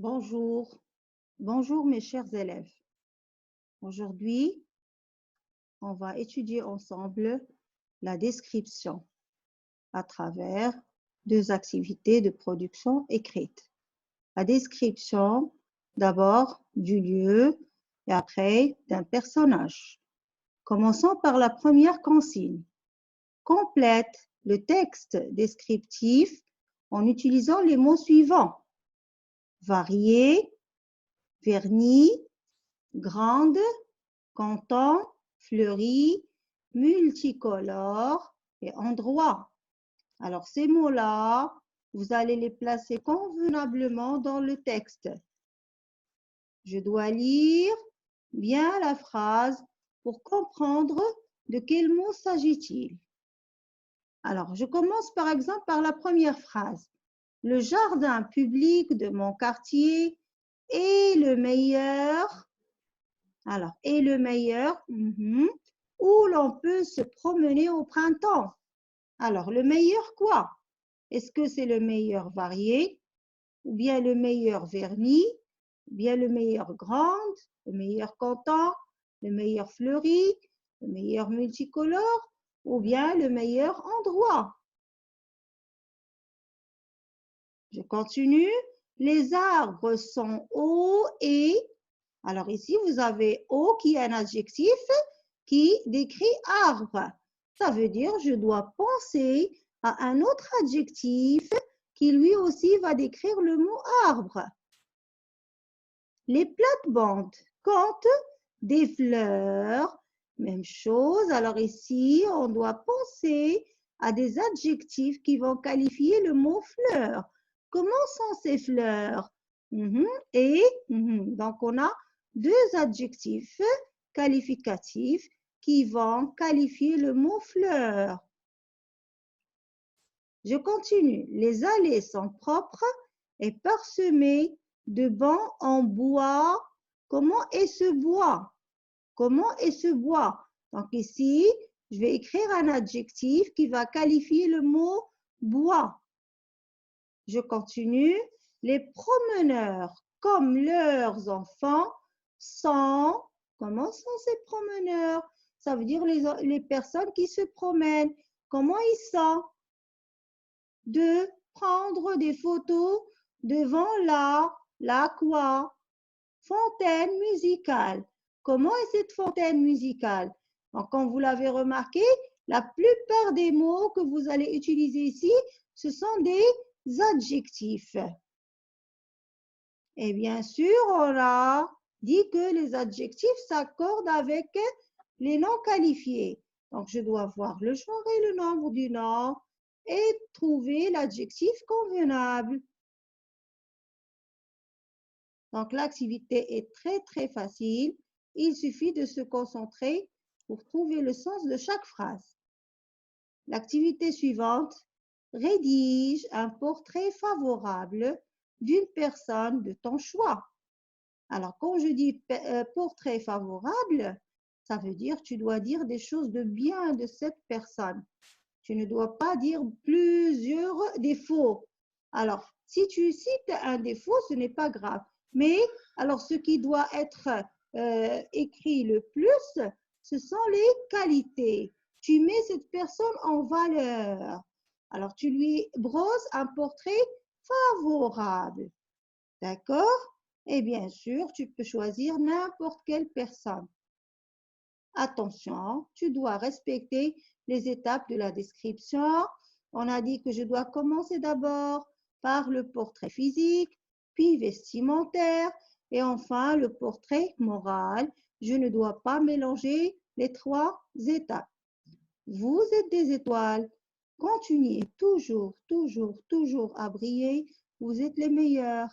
Bonjour, bonjour mes chers élèves. Aujourd'hui, on va étudier ensemble la description à travers deux activités de production écrite. La description d'abord du lieu et après d'un personnage. Commençons par la première consigne. Complète le texte descriptif en utilisant les mots suivants: varié, vernis, grande, canton, fleuri, multicolore et endroit. Alors, ces mots-là, vous allez les placer convenablement dans le texte. Je dois lire bien la phrase pour comprendre de quel mot s'agit-il. Alors, je commence par exemple par la première phrase. Le jardin public de mon quartier est le meilleur. Alors, est le meilleur, où l'on peut se promener au printemps. Alors, le meilleur quoi? Est-ce que c'est le meilleur varié, ou bien le meilleur vernis, ou bien le meilleur grande, le meilleur canton, le meilleur fleuri, le meilleur multicolore, ou bien le meilleur endroit? Je continue. Les arbres sont hauts et... Alors ici, vous avez haut qui est un adjectif qui décrit arbre. Ça veut dire je dois penser à un autre adjectif qui lui aussi va décrire le mot arbre. Les plates-bandes comptent des fleurs. Même chose. Alors ici, on doit penser à des adjectifs qui vont qualifier le mot fleur. Comment sont ces fleurs? Donc, on a deux adjectifs qualificatifs qui vont qualifier le mot fleur. Je continue. Les allées sont propres et parsemées de bancs en bois. Comment est ce bois? Comment est ce bois? Donc ici, je vais écrire un adjectif qui va qualifier le mot bois. Je continue. Les promeneurs, comme leurs enfants, sont... Comment sont ces promeneurs? Ça veut dire les personnes qui se promènent. Comment ils sont? De prendre des photos devant la quoi? Fontaine musicale. Comment est cette fontaine musicale? Donc, comme vous l'avez remarqué, la plupart des mots que vous allez utiliser ici, ce sont des adjectifs. Et bien sûr, on a dit que les adjectifs s'accordent avec les noms qualifiés. Donc, je dois voir le genre et le nombre du nom et trouver l'adjectif convenable. Donc, l'activité est très facile. Il suffit de se concentrer pour trouver le sens de chaque phrase. L'activité suivante, rédige un portrait favorable d'une personne de ton choix. Alors, quand je dis portrait favorable, ça veut dire tu dois dire des choses de bien de cette personne. Tu ne dois pas dire plusieurs défauts. Alors, si tu cites un défaut, ce n'est pas grave. Mais alors, ce qui doit être écrit le plus, ce sont les qualités. Tu mets cette personne en valeur. Alors, tu lui brosses un portrait favorable. D'accord? Et bien sûr, tu peux choisir n'importe quelle personne. Attention, tu dois respecter les étapes de la description. On a dit que je dois commencer d'abord par le portrait physique, puis vestimentaire et enfin le portrait moral. Je ne dois pas mélanger les trois étapes. Vous êtes des étoiles. Continuez toujours à briller. Vous êtes les meilleurs.